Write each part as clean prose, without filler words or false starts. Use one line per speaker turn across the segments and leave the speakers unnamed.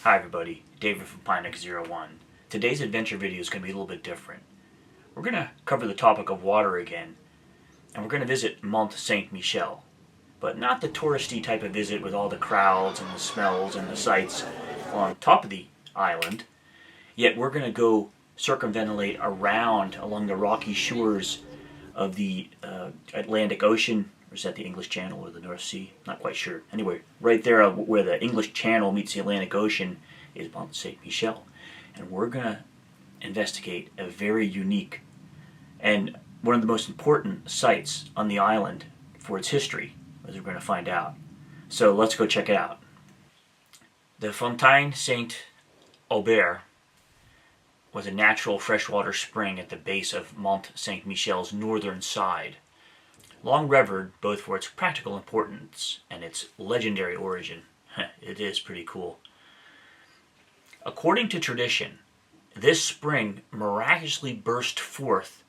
Hi everybody, David from Pinex01. Today's adventure video is going to be a little bit different. We're going to cover the topic of water again, and we're going to visit Mont Saint-Michel. But not the touristy type of visit with all the crowds and the smells and the sights on top of the island. Yet we're going to go circumventulate around along the rocky shores of the Atlantic Ocean. Or is that the English Channel or the North Sea? Not quite sure. Anyway, right there where the English Channel meets the Atlantic Ocean is Mont Saint-Michel. And we're going to investigate a very unique and one of the most important sites on the island for its history, as we're going to find out. So let's go check it out. The Fontaine Saint-Aubert was a natural freshwater spring at the base of Mont Saint-Michel's northern side. Long revered both for its practical importance and its legendary origin. It is pretty cool. According to tradition, this spring miraculously burst forth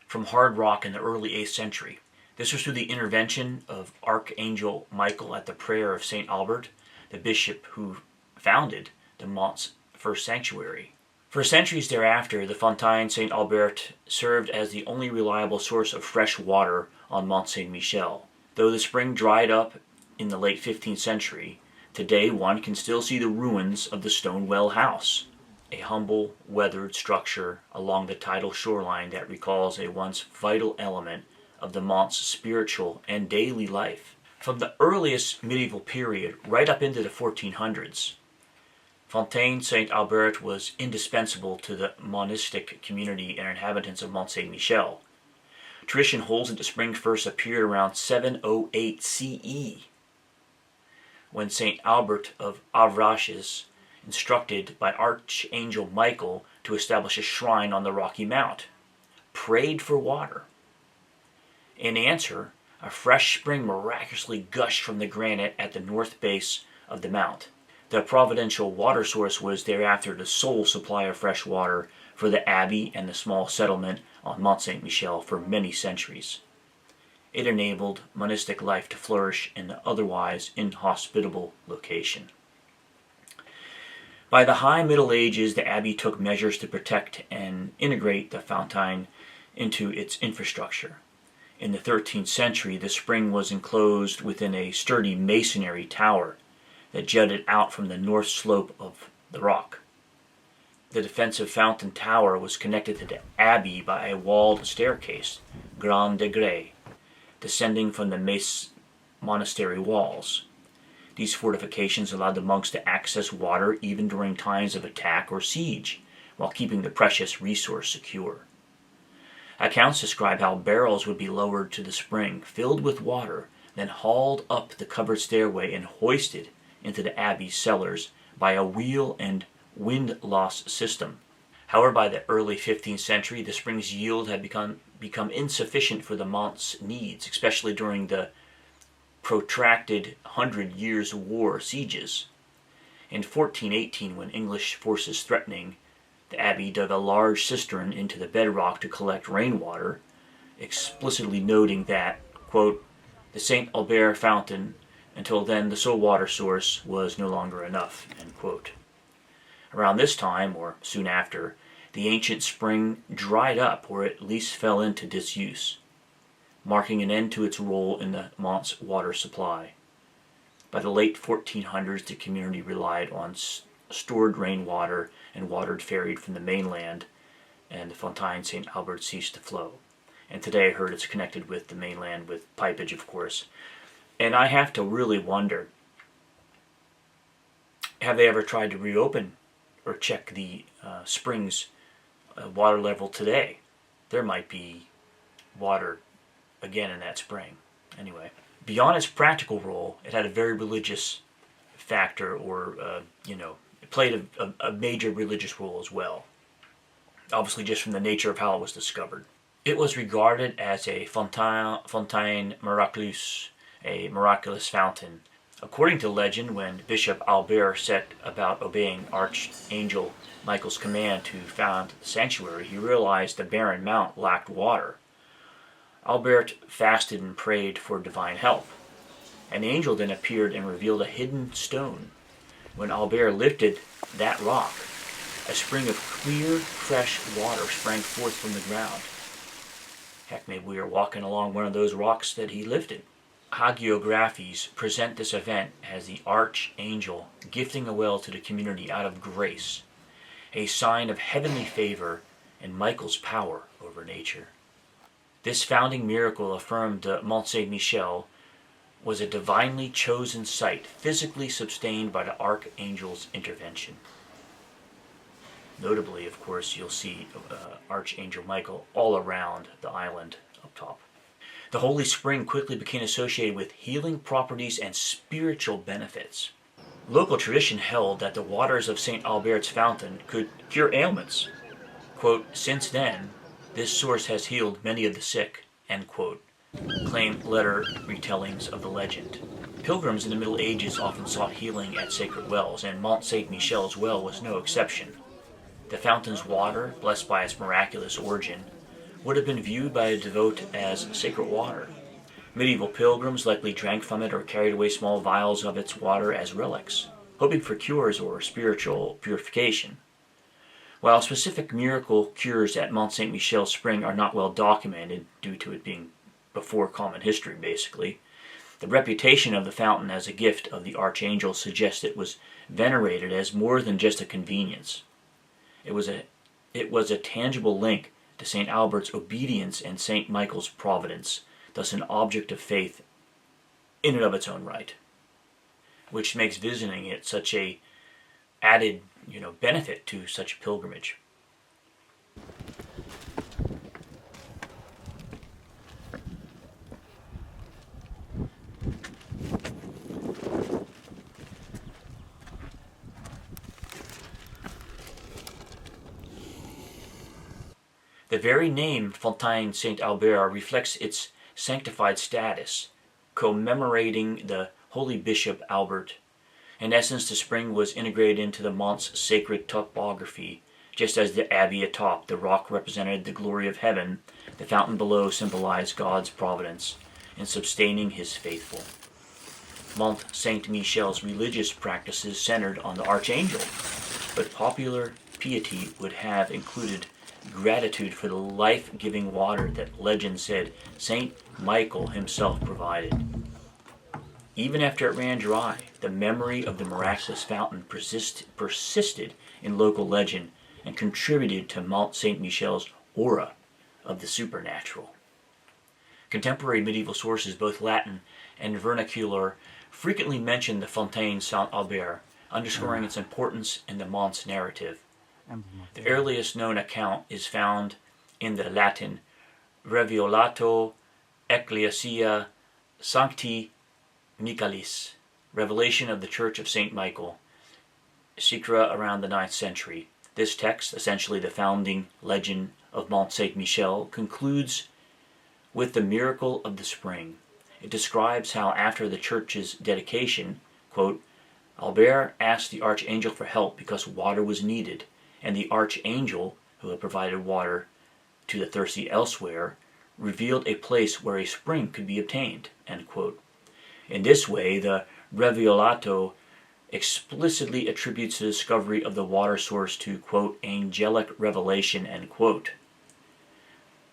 from hard rock in the early 8th century. This was through the intervention of Archangel Michael at the prayer of Saint Aubert, the bishop who founded the Mont's first sanctuary. For centuries thereafter, the Fontaine Saint-Aubert served as the only reliable source of fresh water on Mont Saint-Michel. Though the spring dried up in the late 15th century, today one can still see the ruins of the stone well house, a humble, weathered structure along the tidal shoreline that recalls a once vital element of the Mont's spiritual and daily life. From the earliest medieval period right up into the 1400s, Fontaine Saint-Aubert was indispensable to the monastic community and inhabitants of Mont Saint-Michel. Tradition holds that the spring first appeared around 708 CE, when Saint Aubert of Avranches, instructed by Archangel Michael to establish a shrine on the rocky mount, prayed for water. In answer, a fresh spring miraculously gushed from the granite at the north base of the mount. The providential water source was thereafter the sole supply of fresh water for the abbey and the small settlement on Mont Saint-Michel for many centuries. It enabled monastic life to flourish in the otherwise inhospitable location. By the high Middle Ages, the abbey took measures to protect and integrate the fontaine into its infrastructure. In the 13th century, the spring was enclosed within a sturdy masonry tower that jutted out from the north slope of the rock. The defensive fountain tower was connected to the abbey by a walled staircase, grand degré, descending from the monastery walls. These fortifications allowed the monks to access water even during times of attack or siege, while keeping the precious resource secure. Accounts describe how barrels would be lowered to the spring, filled with water, then hauled up the covered stairway and hoisted into the abbey's cellars by a wheel and wind-loss system. However, by the early 15th century, the spring's yield had become insufficient for the Mont's needs, especially during the protracted 100 Years' War sieges. In 1418, when English forces threatening the abbey dug a large cistern into the bedrock to collect rainwater, explicitly noting that, quote, the Saint Aubert fountain, until then the sole water source, was no longer enough, end quote. Around this time, or soon after, the ancient spring dried up or at least fell into disuse, marking an end to its role in the Mont's water supply. By the late 1400s, the community relied on stored rainwater and water ferried from the mainland, and the Fontaine Saint-Aubert ceased to flow. And today I heard it's connected with the mainland with pipage, of course. And I have to really wonder, have they ever tried to reopen or check the spring's water level today? There might be water again in that spring. Anyway, beyond its practical role, it had a very religious factor, or, it played a major religious role as well. Obviously just from the nature of how it was discovered. It was regarded as a fontaine miraculous, a miraculous fountain. According to legend, when Bishop Albert set about obeying Archangel Michael's command to found the sanctuary, he realized the barren mount lacked water. Albert fasted and prayed for divine help. An angel then appeared and revealed a hidden stone, When Aubert lifted that rock, a spring of clear, fresh water sprang forth from the ground. Heck, maybe we were walking along one of those rocks that he lifted. Hagiographies present this event as the Archangel gifting a well to the community out of grace, a sign of heavenly favor and Michael's power over nature. This founding miracle affirmed that Mont Saint-Michel was a divinely chosen site, physically sustained by the Archangel's intervention. Notably, of course, you'll see Archangel Michael all around the island up top. The holy spring quickly became associated with healing properties and spiritual benefits. Local tradition held that the waters of Saint Aubert's fountain could cure ailments. Quote, "Since then, this source has healed many of the sick," end quote, claim letter retellings of the legend. Pilgrims in the Middle Ages often sought healing at sacred wells, and Mont Saint-Michel's well was no exception. The fountain's water, blessed by its miraculous origin, would have been viewed by a devote as sacred water. Medieval pilgrims likely drank from it or carried away small vials of its water as relics, hoping for cures or spiritual purification. While specific miracle cures at Mont Saint-Michel spring are not well documented, due to it being before common history basically, the reputation of the fountain as a gift of the Archangel suggests it was venerated as more than just a convenience. It was a tangible link to St. Albert's obedience and St. Michael's providence, thus an object of faith in and of its own right, which makes visiting it such a added benefit to such a pilgrimage. The very name Fontaine Saint-Aubert reflects its sanctified status, commemorating the holy Bishop Albert. In essence, the spring was integrated into the Mont's sacred topography, just as the abbey atop the rock represented the glory of heaven, the fountain below symbolized God's providence in sustaining his faithful. Mont Saint-Michel's religious practices centered on the Archangel, but popular piety would have included gratitude for the life-giving water that legend said Saint Michael himself provided. Even after it ran dry, the memory of the miraculous fountain persisted in local legend and contributed to Mont Saint-Michel's aura of the supernatural. Contemporary medieval sources, both Latin and vernacular, frequently mention the Fontaine Saint-Aubert, underscoring its importance in the Mont's narrative. The earliest known account is found in the Latin Revelato Ecclesiae Sancti Michaelis, Revelation of the Church of St. Michael, circa around the 9th century. This text, essentially the founding legend of Mont Saint-Michel, concludes with the miracle of the spring. It describes how after the church's dedication, quote, Aubert asked the Archangel for help because water was needed, and the Archangel, who had provided water to the thirsty elsewhere, revealed a place where a spring could be obtained, end quote. In this way, the Revelato explicitly attributes the discovery of the water source to, quote, angelic revelation, end quote.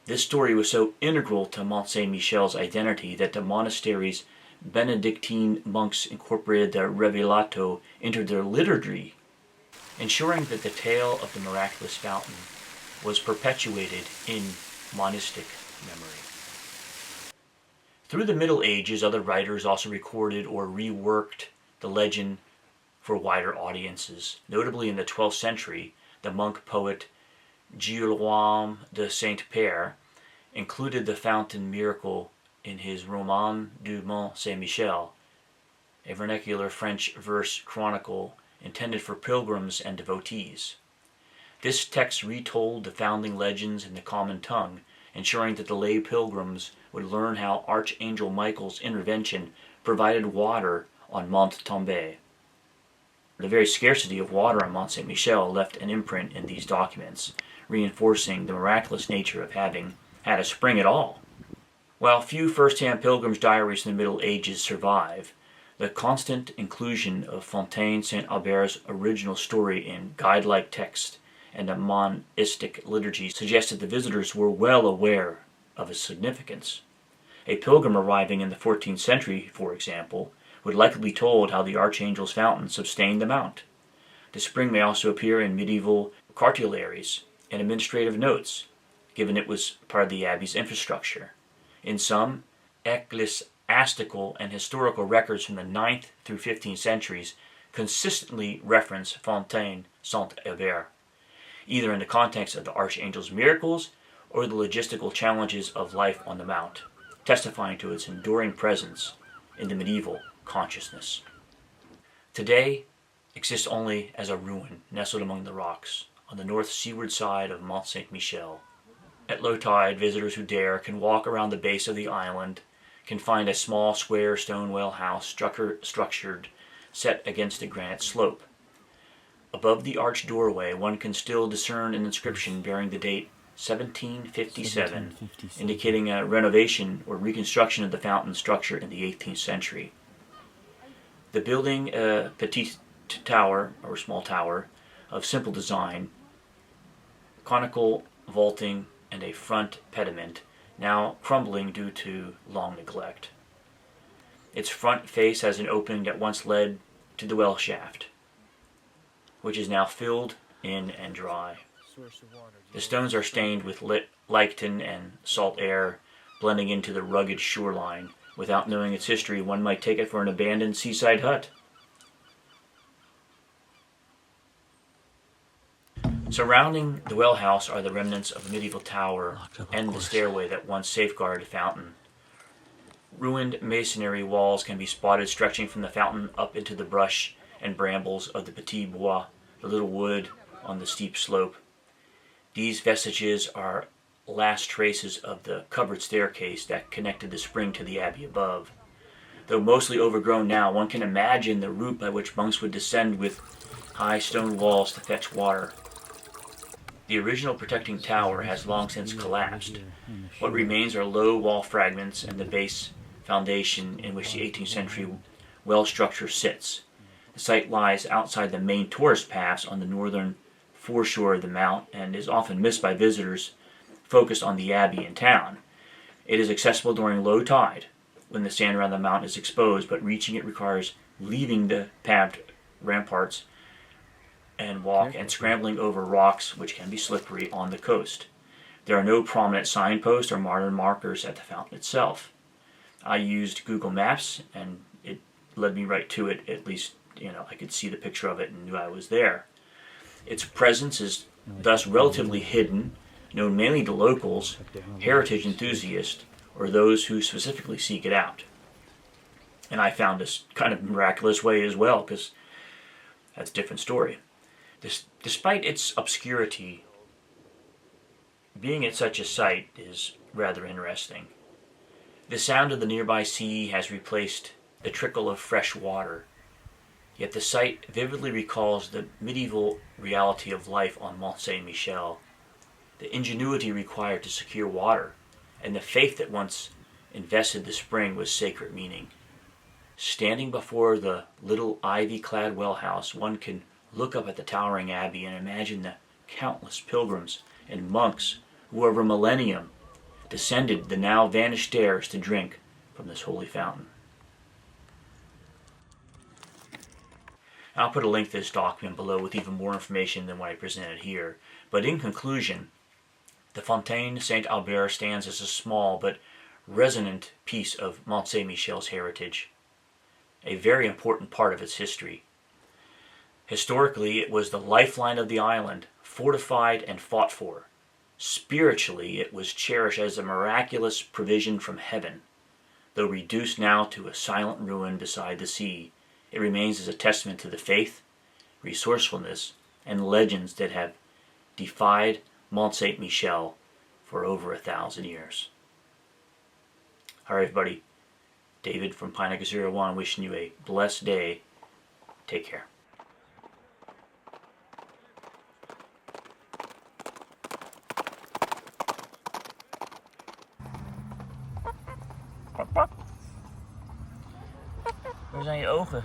This story was so integral to Mont Saint-Michel's identity that the monastery's Benedictine monks incorporated the Revelato into their liturgy, ensuring that the tale of the miraculous fountain was perpetuated in monastic memory. Through the Middle Ages, other writers also recorded or reworked the legend for wider audiences. Notably in the 12th century, the monk poet Guillaume de Saint-Père included the fountain miracle in his Roman du Mont Saint-Michel, a vernacular French verse chronicle intended for pilgrims and devotees. This text retold the founding legends in the common tongue, ensuring that the lay pilgrims would learn how Archangel Michael's intervention provided water on Mont Tombé. The very scarcity of water on Mont Saint-Michel left an imprint in these documents, reinforcing the miraculous nature of having had a spring at all. While few first-hand pilgrims' diaries in the Middle Ages survive, The constant inclusion of Fontaine Saint-Aubert's original story in guide-like text and a monistic liturgy suggested the visitors were well aware of its significance. A pilgrim arriving in the 14th century, for example, would likely be told how the Archangel's fountain sustained the mount. The spring may also appear in medieval cartularies and administrative notes, given it was part of the abbey's infrastructure. In some ecclesiastical and historical records from the 9th through 15th centuries consistently reference Fontaine Saint-Aubert, either in the context of the Archangel's miracles or the logistical challenges of life on the mount, testifying to its enduring presence in the medieval consciousness. Today, exists only as a ruin nestled among the rocks on the north seaward side of Mont Saint-Michel. At low tide, visitors who dare can walk around the base of the island, can find a small square stone well house structured set against a granite slope. Above the arched doorway, one can still discern an inscription bearing the date 1757, indicating a renovation or reconstruction of the fountain structure in the 18th century. The building, a petite tower, or small tower, of simple design, conical vaulting, and a front pediment, now crumbling due to long neglect. Its front face has an opening that once led to the well shaft, which is now filled in and dry. The stones are stained with lichen and salt air, blending into the rugged shoreline. Without knowing its history, one might take it for an abandoned seaside hut. Surrounding the well house are the remnants of a medieval tower and the stairway that once safeguarded the fountain. Ruined masonry walls can be spotted stretching from the fountain up into the brush and brambles of the petit bois, the little wood on the steep slope. These vestiges are last traces of the covered staircase that connected the spring to the abbey above. Though mostly overgrown now, one can imagine the route by which monks would descend with high stone walls to fetch water. The original protecting tower has long since collapsed. What remains are low wall fragments and the base foundation in which the 18th century well structure sits. The site lies outside the main tourist paths on the northern foreshore of the mount and is often missed by visitors focused on the abbey and town. It is accessible during low tide, when the sand around the mount is exposed, but reaching it requires leaving the paved ramparts and walk and scrambling over rocks which can be slippery on the coast. There are no prominent signposts or modern markers at the fountain itself. I used Google Maps and it led me right to it. At least, I could see the picture of it and knew I was there. Its presence is thus relatively hidden, known mainly to locals, heritage enthusiasts, or those who specifically seek it out. And I found this kind of miraculous way as well, because that's a different story. Despite its obscurity, being at such a site is rather interesting. The sound of the nearby sea has replaced the trickle of fresh water, yet the site vividly recalls the medieval reality of life on Mont Saint-Michel, the ingenuity required to secure water, and the faith that once invested the spring with sacred meaning. Standing before the little ivy-clad well house, one can look up at the towering abbey and imagine the countless pilgrims and monks who over millennium descended the now vanished stairs to drink from this holy fountain. I'll put a link to this document below with even more information than what I presented here. But in conclusion, the Fontaine Saint-Aubert stands as a small but resonant piece of Mont Saint-Michel's heritage, a very important part of its history. Historically, it was the lifeline of the island, fortified and fought for. Spiritually, it was cherished as a miraculous provision from heaven. Though reduced now to a silent ruin beside the sea, it remains as a testament to the faith, resourcefulness, and legends that have defied Mont Saint-Michel for over 1,000 years. All right, everybody. David from Pineacre 01 wishing you a blessed day. Take care. Waar zijn je ogen?